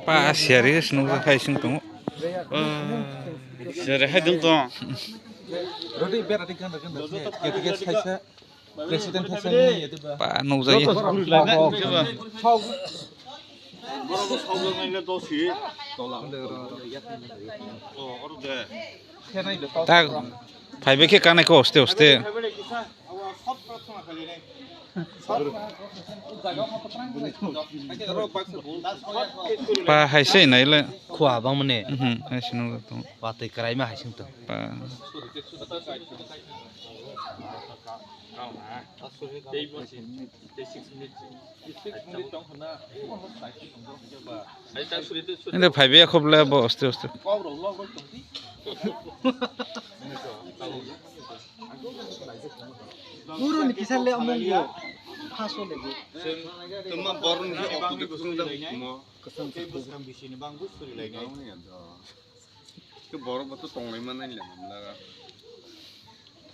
Pa serius nunggu kaising tunggu. Jadi hai dong tuh. Rodi biar ada kan ketika saya presiden saya itu Pa nunggu saya. 뭐라고 사고는 도시. 어른데. Tak, phải cái cái này có oste. Pa hay say này là. khỏa băng mane Hay xin nunggu tunggu. và tới cái mà hay sinh tử Pa. Ini phải biết không là bỏ oste. Urun kisah le omong yo. Haso lagi. teman baru nih waktu itu kesang kesang di sini bang gus suri lagi. Itu baru betul tong mana ini lah.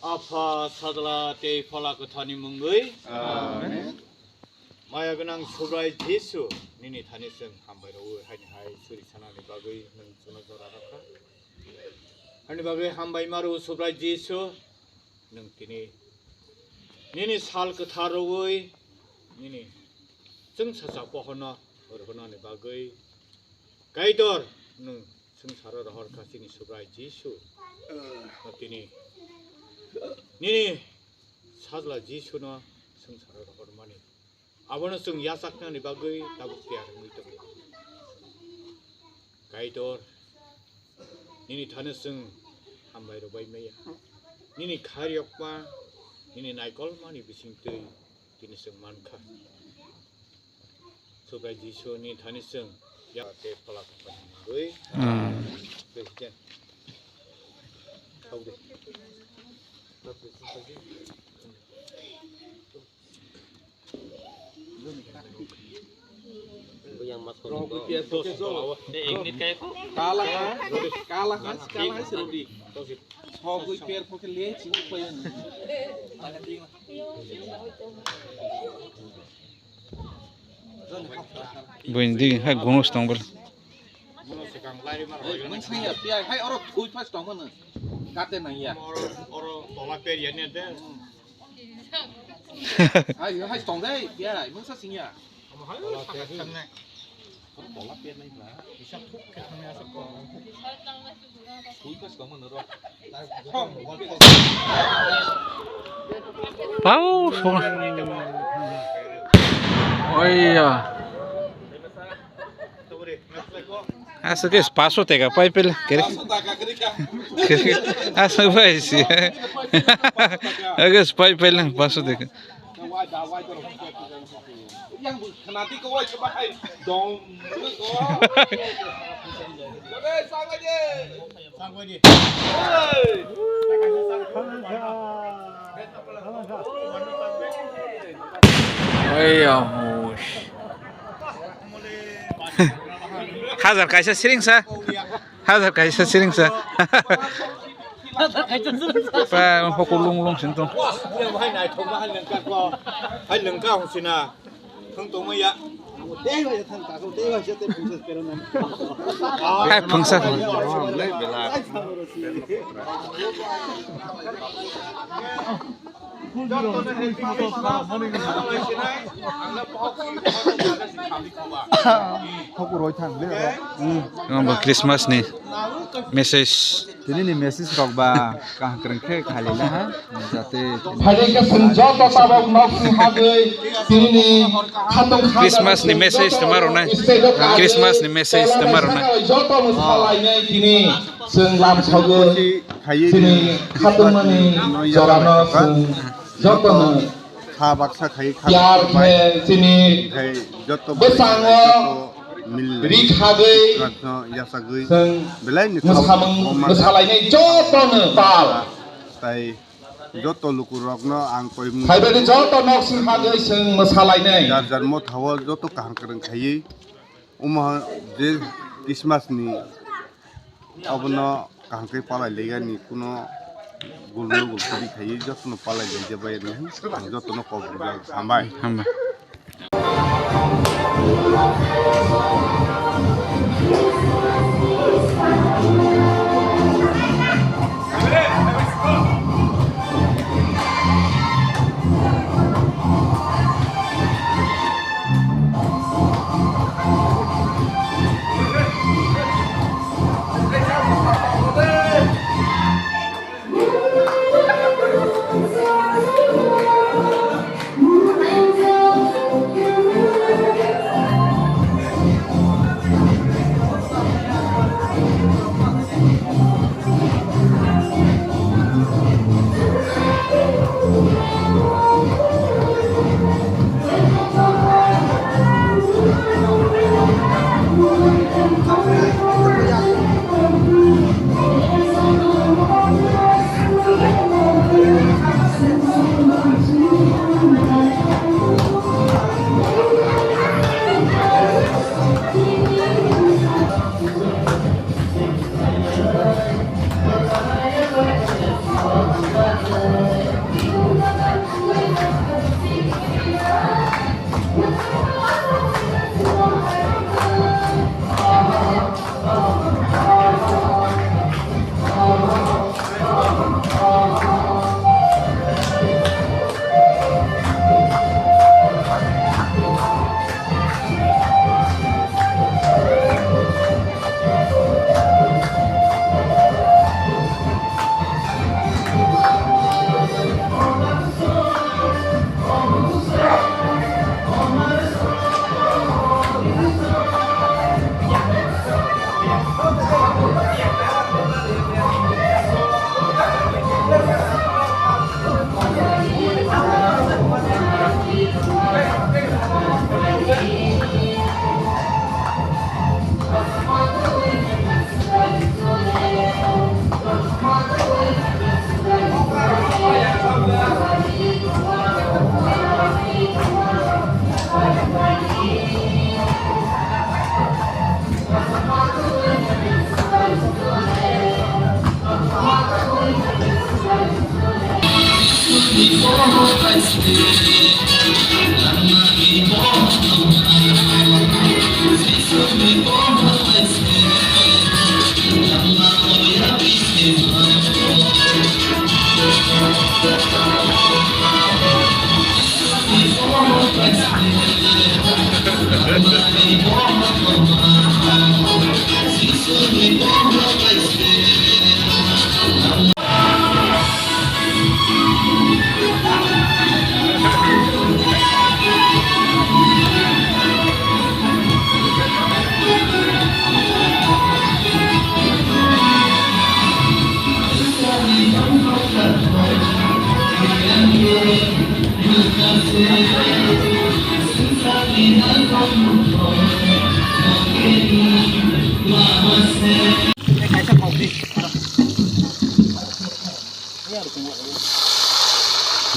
Apa saudara teh pola ketani mengui? Maya genang surai Yesu nini thani seng hambai ro hai hai suri sana ni bagai nang suna jora rakha. Hani bagai hambai maru surai Yesu nang kini nini sal ketharoi nini seng sasak pohona orhona ni bagai gaidor nang seng sara rahor kasini surai Yesu. Kini nini sadla Yesu na seng sara rahor mani. Abang sung yasaknya ni bagai tabuk tiar itu. Gaidor, ini thana sung hambai robai meya. Ini karyok ma, ini naikol ma ni bising tui, ini sung manka. Sobai jisu ni thana sung ya te pelak panggui. Presiden. Tahu deh. yang mas kalah si Rodi. Mau gue biar pakai lihat sih apa yang. Bundi hai gunus tongbol. Saya biar hai orang kuy pas tong mana. Kate nang ya. Orang tolak perian ni ada. Hai tong deh biar emang sasinya. Pau. Oh iya. Asa que espaço tega pai pela. Asa vai sim. Agak pai pela espaço tega. Yang nanti kau coba hai dong. Sang aja. Sang aja. Oh iya. Hazar kaisa sering sa. Hazar kaisa sering sa. Pa hokulung sintong. Yang hai nai thong hai lengkap ko. Hai lengkap sina. Thong tong ya. Hai pengsa. Ngomong Christmas nih. Message. ini nih message rok ba kah kerengke khali lah ha jate hari ke senjot tabak nok hagai ini khandong Christmas nih message tomorrow night. Christmas nih message tomorrow night. joto musalai ne kini seng lam sagai sini khandong mani jorano seng joto na खा बक्सा खाई खा प्यार है sini खाई जो तो besango मिल rikhagai रत्न या सगई seng बेलाई नि musalai ne joto na pal ताई जो तो लुकु रग्न आं कोई मु hai beri joto nok sing hagai seng musalai ne jar जन्म थाव जो तो कहां करन खाई उमा जे क्रिसमस नि अब न कहां के पाला लेगा नि कुनो गुलनो गुलखरी खाई जो तो पाला ले जबाय नहीं जो तो को हमाय Hamba.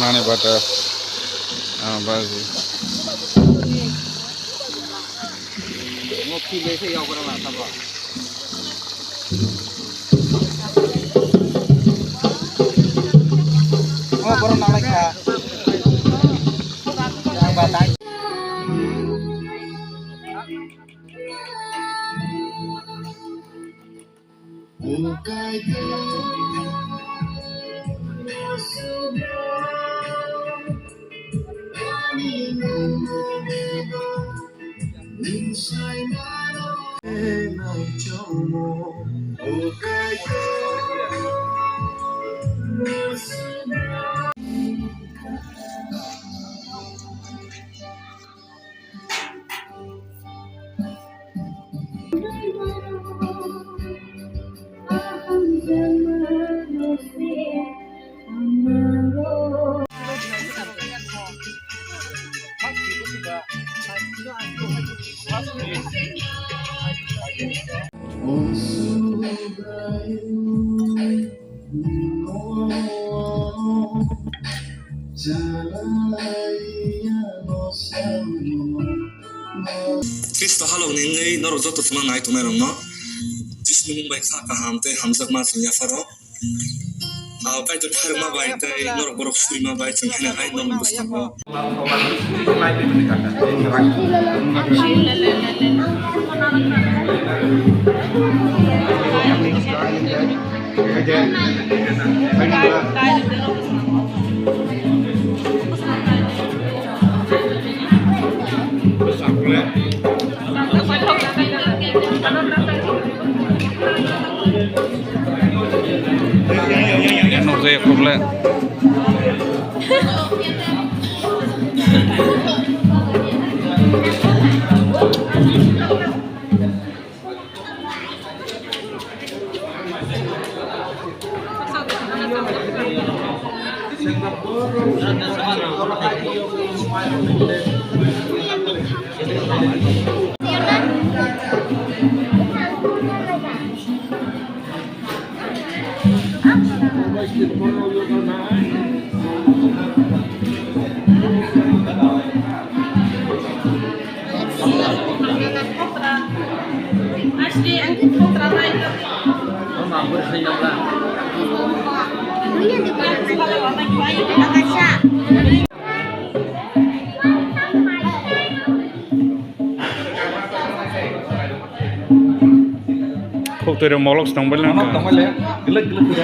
Mana butter? Bazi. Ngopi le saya orang lah tak apa. Oh, baru nak lagi ya. Yang batai. Kristo halong ningai noro joto tuma ngai tumai rong no jisnu mumbai kha ka hamte hamjak ma sunya faro aw kai to thar ma bai tai noro borok suri ma bai chung hena ai nom bustam no No sé, problem. Kok tu ada molok setang belang. Molok setang belang. Gelek-gelek tu.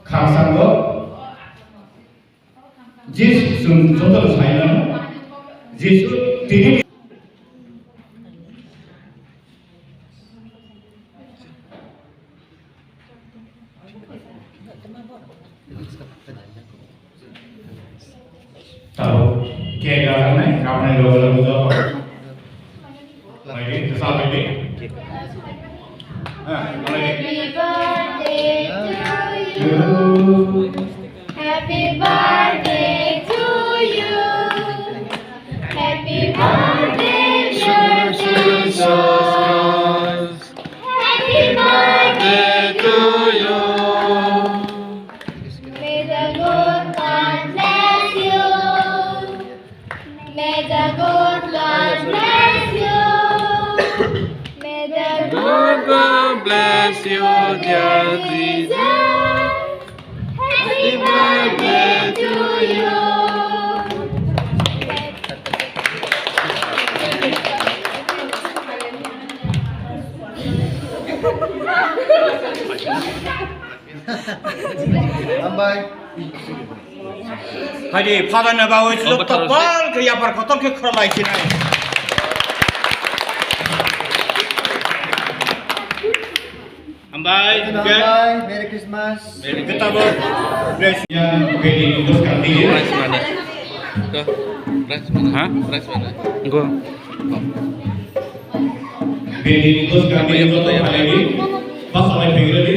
감사합니다. 예수 좀 저도 사이나 예수 되게 tahu kayak apa kapan lo lagi kesal lagi Happy birthday to you. Happy birthday to Jesus. Happy birthday to you. May the good Lord bless you. May the good Lord bless you. May the good Lord bless you, dear Jesus. Happy birthday to you. Hadi padana bawa celuk tebal ke yapar kotor ke kerlai sini. Ambai, Merry Christmas. kita ber bless ya begini terus kali. Rice mana? Kau? Rice mana? Hah? Rice mana? Gua. Begini terus kali itu lagi. Pas sampai begini